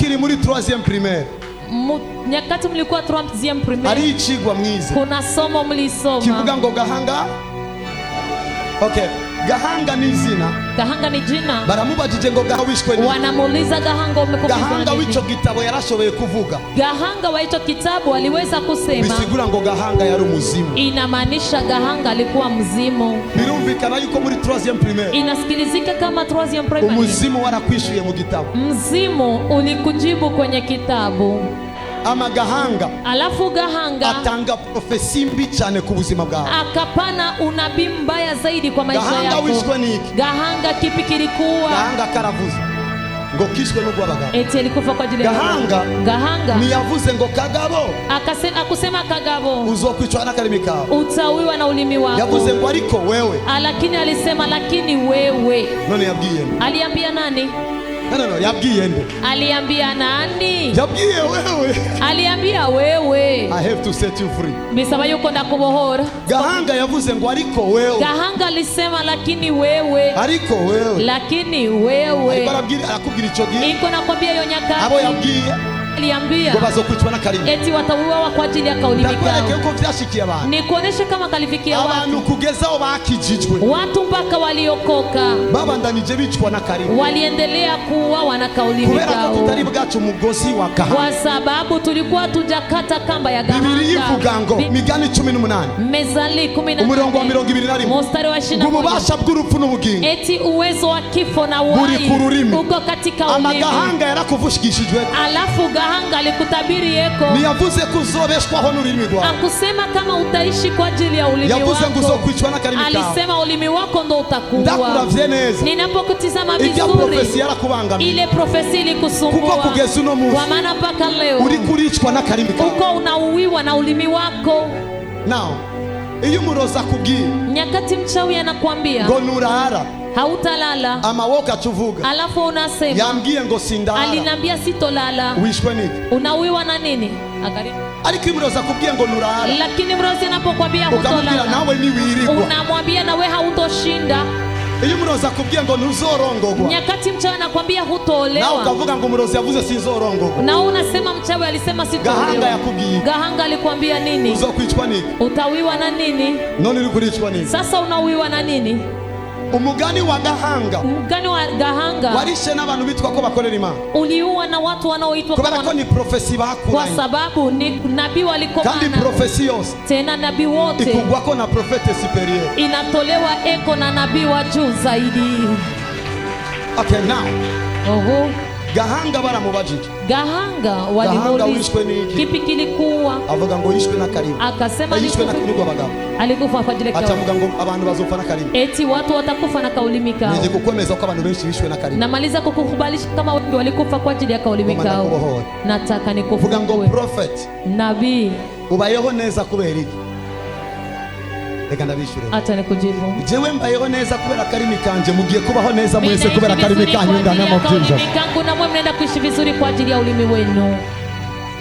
mukiri muri 3e primaire, nyakati mlikuwa 3e primaire, ari icigwa mwize kuna somo mlisoma kivuga ngo gahanga. Okay, gahanga ni izina. Gahanga ni jina. Baramubajije ngo gaha wishwe ni. Wanamuuliza Gahanga umekufa nini? Gahanga w'ico gitabo yarashoboye kuvuga. Gahanga wa hicho kitabu aliweza kusema. Bisigura ngo Gahanga yari umuzimu. Inamaanisha Gahanga alikuwa mzimu. Birumvikana yuko muri 3e primaire. Inasikilizika kama 3e primaire. Umuzimu warakwishuye mu gitabo. Mzimu ulikujibu kwenye kitabu. Ama Gahanga, alafu Gahanga atanga profesi mbi cyane ku buzima bwawe, akapana unabii mbaya zaidi kwa maisha yako. Gahanga wishwe niki? Gahanga kipi kilikuwa? Gahanga karavuze ngo kishwe n'ubwo abagabo. Eti alikufa kwa ajili ya Gahanga niyavuze ngo Kagabo, akusema Kagabo uzokwicwa n'akarimi kawe, utawiwa na ulimi wako. Yavuze ngo ariko wewe, lakini alisema lakini wewe. None yabwiye nde? Aliambia nani? No, yabwiye nde? Aliambia nani? Yabwiye wewe. Aliambia wewe. I have to set you free. Bisaba yuko ndakubohora. Gahanga yavuze ngo ariko wewe. Gahanga alisema lakini wewe. Ariko wewe. Lakini wewe. Arakubwira ico gihe. Iko nakwambia yo nyakati. Abo yabwiye. Aliambia ngo bazokwicwa n'akarimi, eti watauawa kwa ajili ya kauli mikao. Ndakweleke uko vyashikiye abantu. Nikuoneshe kama kalifikia watu. Abantu kugezaho bakijijwe. Watu mpaka waliokoka. Babandanije bicwa n'akarimi. Waliendelea kuuawa na kauli mikao. Kubera ko tutari bwacu umugozi wa Gahanga. Kwa sababu tulikuwa tujakata kamba ya Gahanga. Bibiri ivuga ngo Migani 18. Mezali 18. Umurongo wa 21. Mstari wa 21. Ububasha bw'urupfu n'ubugingo. Eti uwezo wa kifo na uhai uko katika ulimi. Amagahanga yarakuvushikishijwe. Alafu Gahanga alikutabiri yeko. Niyavuze kuzobeshwaho n'ururimi rwawe. Akusema kama utaishi kwa ajili ya ulimi wako. Yavuze ngo uzokwicwa n'akarimi kawe. Alisema ulimi wako ndo utakuwa. Ndakuravye neza. Ninapokutizama vizuri. Ile profesi yarakubangamiye. Ile profesi ilikusumbua. Kuko kugeza uno munsi. Kwa maana mpaka leo. Uri kuricwa n'akarimi kawe. Uko unauwiwa na ulimi wako. Now, iyo umuroza kubwiye. Nyakati mchawi anakuambia. Ngo nurara. Hautalala. Amawoka tuvuga. Alafu unasema. Yambwiye ngo sindara. Alinambia sitolala. Wishwe niki? Unauwiwa na nini? Agari. Ariko umuroza kubwiye ngo nurara. Lakini mrozi anapokuambia hutolala. Ukamwambia nawe ni wirirwa. Unamwambia nawe hautoshinda. Iyo umuroza kubwiye ngo ntuzorongogwa. Nyakati mchawi anakuambia hutolewa. Na ukavuga ngo umurozi yavuze sinzorongogwa. Na unasema mchawi alisema sitolewa. Gahanga yakubwiye. Gahanga alikwambia nini? Uzokwicwa niki? Utawiwa na nini? None uri kuricwa niki? Sasa unawiwa na nini? Umugani wa Gahanga. Umugani wa Gahanga. Warishe n'abantu bitwa ko bakorera Imana. Uliua na watu wanaoitwa kubera ko ni profesi bakuranye. Kwa sababu ni nabii walikomana. Kandi profesi yose. Tena nabii wote. Ikugwako na profete superieur. Inatolewa eko na nabii wa juu zaidi. Okay, now. Oho. Gahanga baramubajije. Gahanga walimuuliza kipi kilikuwa? Avuga ngo yishwe n'akarimi. Akasema yishwe n'akarimi abagabo. Alikufa kwa ajili ya kauli. Atavuga ngo abantu bazopfa n'akarimi. Eti watu watakufa na kauli mikao. Nije kukomeza ko abantu benshi bishwe n'akarimi. Namaliza kukukubalisha kama wengi walikufa kwa ajili ya kauli mikao. Nataka nikuvuga ngo prophet. Nabii. Ubayeho neza kubera iki? Reka ndabishure. Acha nikujibu. Jewe mbayeho neza kubera karimi kanje, mugiye kubaho neza mwese kubera karimi kanyu ndana mu byinja. Mikangu na mwe mnaenda kuishi vizuri kwa ajili ya ulimi wenu.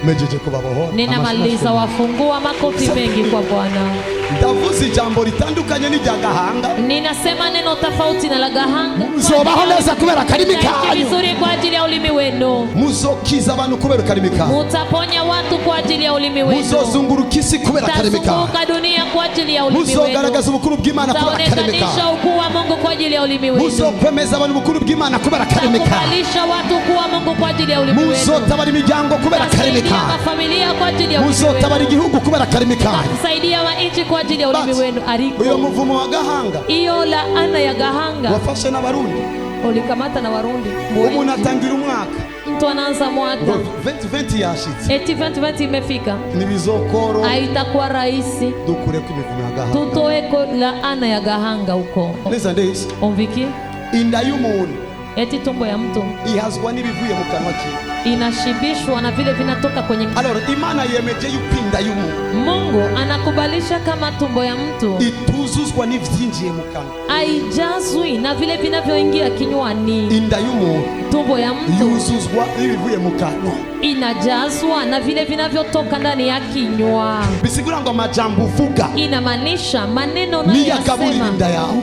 Mejeje kubabohora. Ninamaliza, wafungua makofi mengi kwa Bwana. Ndavuze ijambo ritandukanye n'irya Gahanga. Ninasema neno tofauti na la Gahanga. Muzobaho neza kubera karimi kanyu. Vizuri kwa ajili ya ulimi wenu. Muzokiza abantu kubera karimi kanyu. Mutaponya watu kwa ajili ya ulimi wenu. Muzozunguruka isi kubera karimi kanyu. Mutazunguka dunia kwa ajili ya ulimi wenu. Muzogaragaza ubukuru bw'Imana kubera karimi kanyu. Mutaonesha ukuu wa Mungu kwa ajili ya ulimi wenu. Muzokwemeza abantu ubukuru bw'Imana kubera karimi kanyu. Mukubalisha watu ukuu wa Mungu kwa ajili ya ulimi wenu. Muzotabara imiryango kubera karimi kanyu. Familia kwa ajili ya ulimi wenu. Muzotabara igihugu kubera karimi kanyu. Saidia wa nchi kwa ajili ya ulimi wenu. Ariko uyo muvumo wa Gahanga iyo laana ya Gahanga wafashe n'abarundi ulikamata na Warundi. Umuntu atangira umwaka, mtu anaanza mwaka 2020 yashitse, eti 2020 imefika, nibizokoro haitakuwa rahisi dukure ko imivumo ya Gahanga, tutoeko laana ya Gahanga huko. Listen this, umviki inda y'umuntu, eti tumbo ya mtu ihazwa n'ibivuye mu kanwa kiwe, inashibishwa na vile vinatoka kwenye. Alors Imana yemeje yupinda y'umuntu, Mungu anakubalisha kama tumbo ya mtu ituzuzwa n'ivyinjiye mu kanwa, haijazwi na vile vinavyoingia kinywani. Inda y'umuntu, tumbo ya mtu yuzuzwa n'ibivuye mu kanwa, inajazwa na vile vinavyotoka ndani ya kinywa. Bisigura ngo amajambo uvuga, inamaanisha maneno unayosema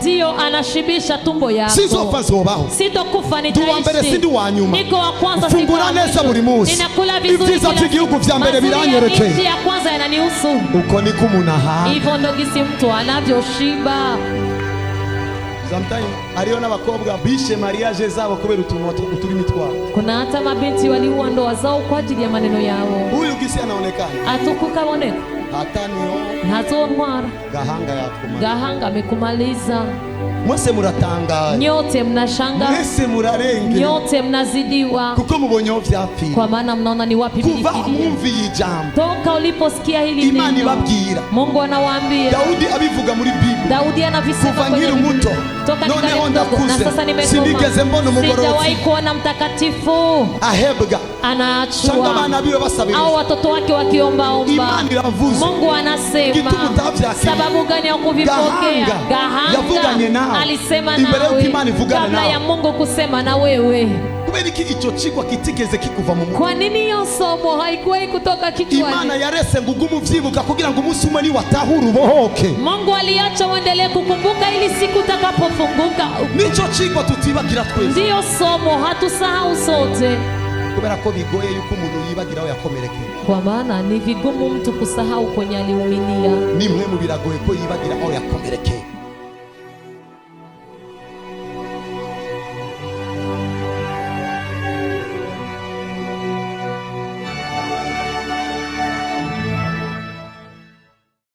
ndio anashibisha tumbo yako. Sizopfa zobaho, sitokufa nitaishi, niko wa kwanza, niko wa kwanza, fungura neza byiza buri munsi, ninakula vizuri ibyiza kila by'igihugu vya mbere mazuri ya biranyerekeye. nchi ya kwanza yananihusu. Uko niko umuntu ahaga. Hivyo ndo gisi mtu anavyoshiba. Sometimes ariyo n'abakobwa bishe mariage zabo kubera utuntu turi mitwaro. Kuna hata mabinti waliua ndoa zao kwa ajili ya maneno yao. Huyu gisi anaonekana Atukukaboneka hataniyo ntazontwara, gahanga yakumaliza. gahanga amekumaliza. Mwese muratangara, Nyote mnashanga, mwese murarenge, nyote mnazidiwa, kuko mubonyeho vyapfira. kwa maana mnaona ni wapi Kuva vilifikia. mwumviye ijambo Toka uliposikia hili Imana neno, ibabwira, Mungu anawaambia. Daudi abivuga muri Biblia, Daudi anavisema kuva kwenye nkiri muto toka noneho ningali mdogo na ndakuze sasa nimekoma, sinigeze mbona umugororotsi sijawahi kuona mtakatifu ahebwa cyangwa anaachwa abana biwe basabiriza. au watoto wake wakiombaomba. Imana iravuze, Mungu anasema Gituma utavyakira. sababu gani ya kuvipokea? yavuganye nawe alisema imbere yuko nawe Imana ivugana kabla nawe. ya Mungu kusema na wewe. Kubera iki icyo kigwa kitigeze kikuva mu mutwe? Kwa nini hiyo somo haikuwahi kutoka kichwani? Imana yarese ngo ugume uvyibuka kugira ngo umunsi umwe niwatahura ubohoke. Mungu aliacha uendelee kukumbuka ili siku utakapofunguka. Nico kigwa tutibagira twese, Ndiyo somo hatusahau sote, kubera ko bigoye yuko umuntu yibagira aho yakomerekeye. kwa maana ni vigumu mtu kusahau kwenye aliumilia. Nimwe mu biragoye ko yibagira aho yakomerekeye.